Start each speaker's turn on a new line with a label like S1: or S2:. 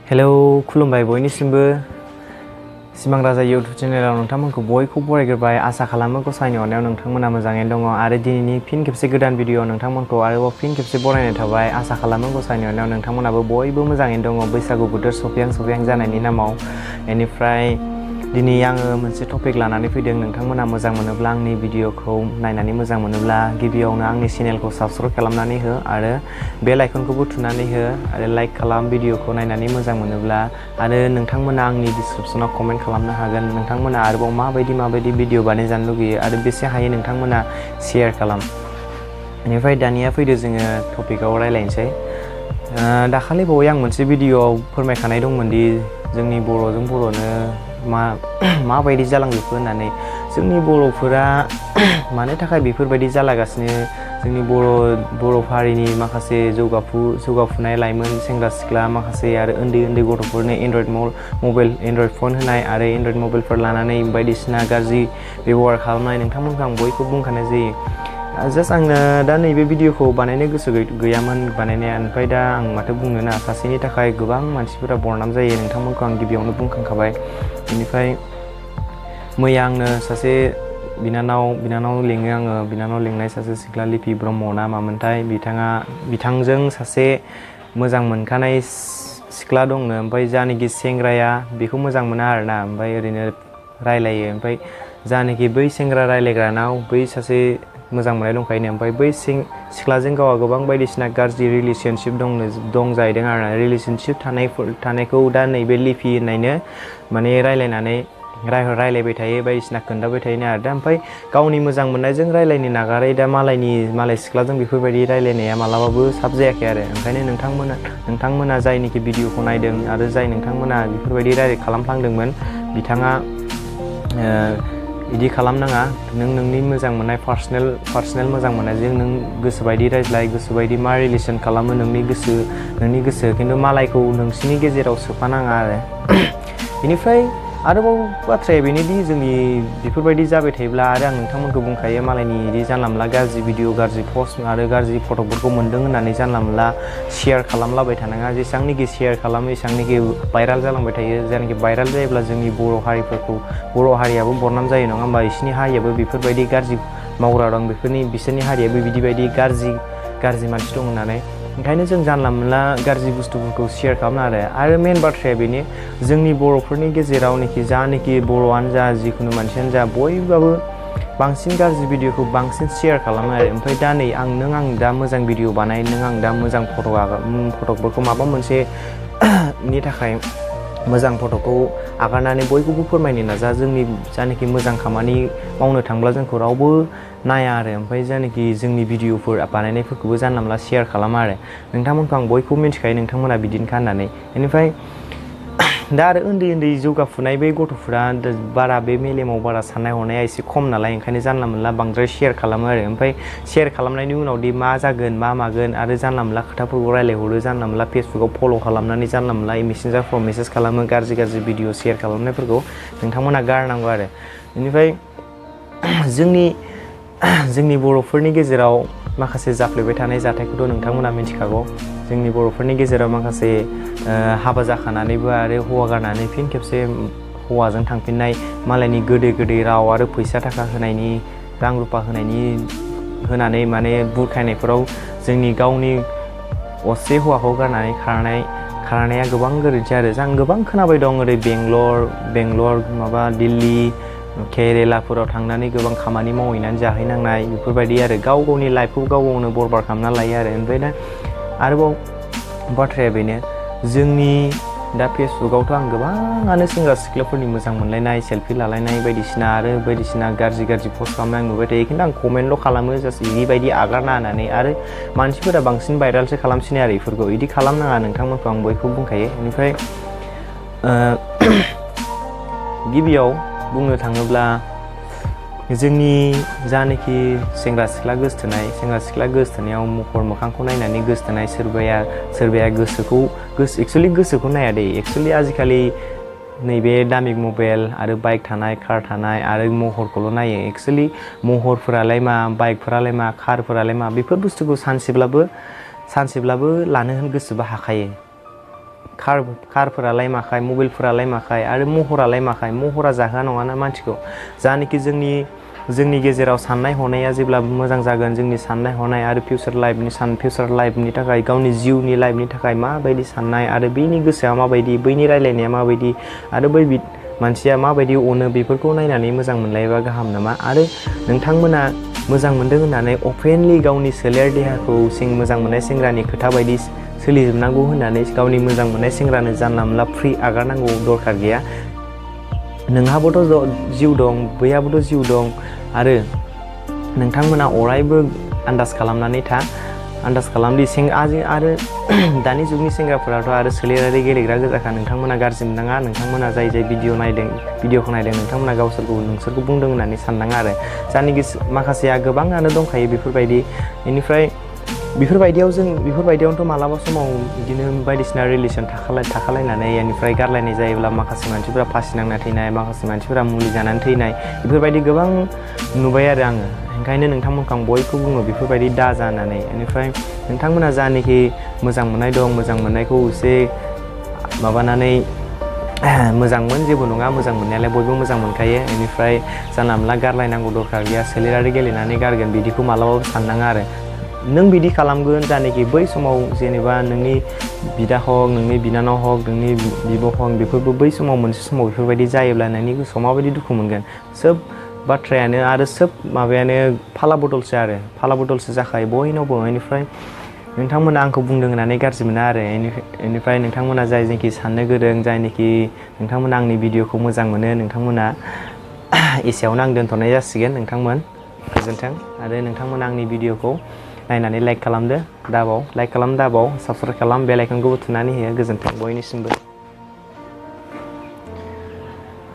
S1: Hello खुलुमबाय बयनिसिमबो सिमां राजा इउटुब चेनेलाव नोंथांमोनखौ बयखौबो बरायग्रोबाय। आसा खालामो गसाइनि अननायाव नोंथांमोना मोजाङैनो दङ आरो दिनैनि फिन खेबसे गोदान भिडिअ नोंथांमोनखौ आरोबाव फिन खेबसे बरायनाय थाबाय। आसा खालामो गसाइनि अननायाव नोंथांमोनाबो बयबो मोजाङैनो दङ बैसागु बोथोर सफैहां जानायनि नामाव। बेनिफ्राय दिनै आङो मोनसे टपिक लानानै फैदों। नोंथांमोना मोजां मोनोब्ला आंनि भिडिअखौ नायनानै मोजां मोनोब्ला गिबियावनो आंनि चेनेलखौ साबस्क्राइब खालामनानै हो आरो बेल आइकनखौबो थुनानै हो आरो लाइक खालाम भिडिअखौ नायनानै मोजां मोनोब्ला। आरो नोंथांमोना आंनि डिसक्रिपसनाव कमेन्ट खालामनो हागोन नोंथांमोना आरोबाव माबायदि भिडिअ बानायजानो लुगैयो आरो बेसे हायो नोंथांमोना शेयार खालाम। बेनिफ्राय दानिया फैदो जोङो टपिकआव रायज्लायनोसै। दाखालि बावै आं मोनसे भिडिअआव फोरमायखानाय दंमोन दि जोंनि बर'जों बर'नो माबायदि जालांजोबखो होननानै। जोंनि बर'फोरा मानो थाखाय बेफोरबायदि जालागासिनो, जोंनि बर' हारिनि माखासे जौगाफुनाय लाइमोन सेंग्रा सिख्ला माखासे आरो उन्दै गथ'फोरनो एन्ड्रइड फन होनाय आरो एन्ड्रइड मबाइलफोर लानानै बायदिसिना गाज्रि बेब'हार खालामनाय नोंथांमोनखौ आं बयखौ बुंखानाय जायो। जास्ट आंनो दा नैबे भिडिअखौ बानायनो गोसो गैयामोन बानायनाया, ओमफ्राय दा आं माथो बुंनो ना, सासेनि थाखाय गोबां मानसिफोरा बरनाम जायो नोंथांमोनखौ आं गिबियावनो बुंखांखाबाय। बेनिफ्राय मैया आंनो सासे बिनानाव लिङो आङो, बिनानाव लिंनाय सासे सिख्ला लिपि ब्रह्म ना मामोनथाय, बिथांजों सासे मोजां मोनखानाय सिख्ला दंनो। ओमफ्राय जानाखि सेंग्राया बेखौ मोजां मोना आरोना, ओमफ्राय ओरैनो रायलायो। ओमफ्राय जानाखि बै सेंग्रा रायलायग्रानाव बै सासे मोजां मोननाय दंखायोनो, ओमफ्राय बै सिख्लाजों गावहा गोबां बायदिसिना गाज्रि रिलेसनशिप दं जाहैदों आरोना। रिलेसनशिप थानायखौ दा नैबे लिपि होननायनो माने रायलायबाय थायो, बायदिसिना खोन्थाबाय थायोनो आरो दा। ओमफ्राय गावनि मोजां मोननायजों रायलायनो नागारै दा मालाय सिख्लाजों बेफोरबायदि रायलायनाया मालाबाबो साब जायाखै आरो। ओंखायनो नोंथांमोना जायनिखि भिडिअखौ नायदों आरो जाय नोंथांमोना बेफोरबायदि रायलाय खालामफ्लांदोंमोन बिथाङा बिदि खालामनाङा। नोंनि मोजां मोननाय पार्सनेल मोजां मोननायजों नों गोसोबायदि रायज्लाय, गोसोबायदि मा रिलेसन खालामो नोंनि गोसो, खिन्थु मालायखौ नोंसिनि गेजेराव सोफानाङा आरो। बेनिफ्राय आरोबाव बाथ्राया बेनोदि जोंनि बेफोरबायदि जाबाय थायोब्ला, आरो आं नोंथांमोनखौ बुंखायो मालायनि बिदि जानला मोनला गाज्रि भिडिअ गाज्रि पस्ट आरो गाज्रि फटकफोरखौ मोन्दों होननानै जानला मोनला शेयार खालामलाबाय थानाङा। जेसेबांनाखि शेयार खालामो एसेबांनाखि भाइराल जालांबाय थायो। जायनाखि भाइराल जायोब्ला जोंनि बर' हारियाबो बरनाम जायो नङा होमबा, बिसोरनि हारियाबो बेफोरबायदि गाज्रि मावग्रा दं, बिसोरनि हारियाबो बिदि गाज्रि मानसि दं होननानै। ओंखायनो जों जानला मोनला गाज्रि बुस्थुफोरखौ शेयार खालामनाङा आरो मेन बाथ्राया बेनो, जोंनि बर'फोरनि गेजेरावनोखि जानाखि बर'आनो जा जिखुनु मानसियानो जा बयबाबो बांसिन गाज्रि भिडिअखौ बांसिन शेयार खालामो आरो। ओमफ्राय दा नै आं दा मोजां भिडिअ बानाय, आं दा मोजां फटकफोरखौ माबा मोनसे नि थाखाय मोजां फटकखौ आगारनानै बयखौबो फोरमायनो नाजा। जोंनि जानाखि मोजां खामानि मावनो थांब्ला जोंखौ रावबो नाया आरो। ओमफ्राय जानाखि जोंनि भिडिअफोर बानायनायफोरखौबो जानला मोनला शेयार खालामा आरो। नोंथांमोनखौ आं बयखौबो मिथिखायो नोंथांमोना बिदिनोखा होननानै। बेनिफ्राय दा आरो उन्दै जौगाफुनाय बे गथ'फोरा बारा बे मेलेमाव बारा साननाय हनाया एसे खम नालाय, ओंखायनो जानला मोनला बांद्राय शेयार खालामो आरो। ओमफ्राय शेयार खालामनायनि उनावदि मा जागोन मा मागोन आरो जानला मोनला खोथाफोरखौ रायलायहरो, जानला मोनला फेसबुकाव फल' खालामनानै जानला मोनला मेसेन्जारफ्राव मेसेज खालामो, गाज्रि भिडिअ शेयार खालामनायफोरखौ नोंथांमोना गारनांगौ आरो। बेनिफ्राय जोंनि बर'फोरनि गेजेराव माखासे जाफ्लेबाय थानाय जाथायखौथ' नोंथांमोना मिथिखागौ। जोंनि बर'फोरनि गेजेराव माखासे हाबा जाखानानैबो आरो हौवा गारनानै फिन खेबसे हौवाजों थांफिननाय, मालायनि गोदै राव आरो फैसा थाखा होनायनि, रां रुफा होनानै माने बुरखायनायफोराव जोंनि गावनि असे हौवाखौ गारनानै खारनाया गोबां गोरोन्थि आरो। आं गोबां खोनाबाय दं, ओरै बेंगलर माबा दिल्ली केरेलाफोराव थांनानै गोबां खामानि मावहैनानै जाहैनांनाय बेफोरबायदि आरो। गावनि लाइफखौ गावनो बरबाद खालामना लायो आरो। ओमफ्राय दा आरोबाव बाथ्राया बेनो, जोंनि दा फेसबुकआवथ' आं गोबाङानो सेंग्रा सिख्लाफोरनि मोजां मोनलायनाय सेल्फि लालायनाय बायदिसिना गाज्रि पस्ट खालामनाय आं नुबाय थायो। खिन्थु आं कमेन्टल' खालामो, जास्ट बिबायदि आगारना होननानै। आरो मानसिफोरा बांसिन भाइरालसो खालामसिनो आरो बेफोरखौ। बिदि खालामनाङा नोंथांमोनखौ आं बयखौ बुंखायो। बेनिफ्राय गिबियाव बुंनो थाङोब्ला जोंनि जानाखि सेंग्रा सिख्ला गोसोथोनायाव महर मोखांखौ नायनानै गोसोथोनाय, सोरबाया एक्सुवेलि गोसोखौ नाया दे। एक्सुवेलि आजिखालि नैबे दामि मबाइल आरो बाइक थानाय, कार थानाय आरो महरखौल' नायो। एक्सुवेलि महरफोरालाय मा, बाइकफोरालाय मा, कारफोरालाय मा, बेफोर बुस्थुखौ सानसेब्लाबो लानो गोसोबा हाखायो। कारफोरालाय माखाय मबाइलफोरालाय माखाय आरो महरालाय माखाय महरा जाहोआ नङाना मानसिखौ जानाखि जोंनि गेजेराव साननाय हनाया जेब्ला मोजां जागोन जोंनि साननाय हनाय आरो फिउचार लाइफनि थाखाय गावनि जिउनि लाइफनि थाखाय माबायदि साननाय आरो बैनि गोसोआ माबायदि बैनि रायलायनाया माबायदि आरो बै मानसिया माबायदि अनो बेफोरखौ नायनानै मोजां मोनलायोबा गाहाम नामा आरो नोंथांमोना मोजां मोनदों होननानै अपेनलि गावनि सोलेर देहाखौ मोजां मोननाय सेंग्रानि खोथा बायदि सोलिजोबनांगौ होननानै गावनि मोजां मोननाय सेंग्रानो जानला मोनला फ्रि आगारनांगौ दरखार गैया। नोंहाबोथ' जिउ दं बैहाबोथ' जिउ दं आरो नोंथांमोना अरायबो आन्दाज खालामनानै था आन्दाज खालामदि आरो दानि जुगनि सेंग्राफोराथ' आरो सोलेरारि गेलेग्रा गोजाखा नोंथांमोना गाज्रि मोननाङा नोंथांमोना जाय भिडिअखौ नायदों नोंथांमोना नोंसोरखौ बुंदों होननानै साननाङा आरो जायनिखि माखासेया गोबाङानो दंखायो बेफोरबायदि बेनिफ्राय बेफोरबायदियावनोथ' मालाबा समाव बिदिनो बायदिसिना रिलेसन थाखालायनानै बेनिफ्राय गारलायनाय जायोब्ला माखासे मानसिफोरा फासि नांना थैनाय माखासे मानसिफोरा मुलि जानानै थैनाय बेफोरबायदि गोबां नुबाय आरो आङो ओंखायनो नोंथांमोनखौ आं बयखौ बुङो बेफोरबायदि दा जानानै बेनिफ्राय नोंथांमोना जानाखि मोजां मोननाय दं मोजां मोननायखौ एसे माबानानै मोजांमोन जेबो नङा मोजां मोननायालाय बयबो मोजां मोनखायो बेनिफ्राय जानला मोनला गारलायनांगौ दरखार गैया सोलेरारि गेलेनानै गारगोन बिदिखौ मालाबाबो साननाङा आरो नों बिदि खालामगोन जानाखि बै समाव जेनेबा नोंनि बिदा हक नोंनि बिनानाव हक नोंनि बिब' हक बेफोरबो बै समाव मोनसे समाव बेफोरबायदि जायोब्ला नोंनि गोसोआव माबायदि दुखु मोनगोन सोब बाथ्रायानो आरो सोब माबायानो फाला बदलसो जाखायो बयनावबो बेनिफ्राय नोंथांमोना आंखौ बुंदों होननानै गाज्रि मोना आरो बेनिफ्राय नोंथांमोना जायनोखि साननो गोरों जायनोखि नोंथांमोना आंनि भिडिअखौ मोजां मोनो नोंथांमोना एसेयावनो आं दोनथ'नाय जासिगोन नोंथांमोन गोजोन्थों आरो नोंथांमोना आंनि भिडिअखौ नायनानै लाइक खालामदो दाबाव साबसक्राइब खालाम बेल आइकनखौबो थुनानै होयो गोजोन्थों बयनिसिमबो।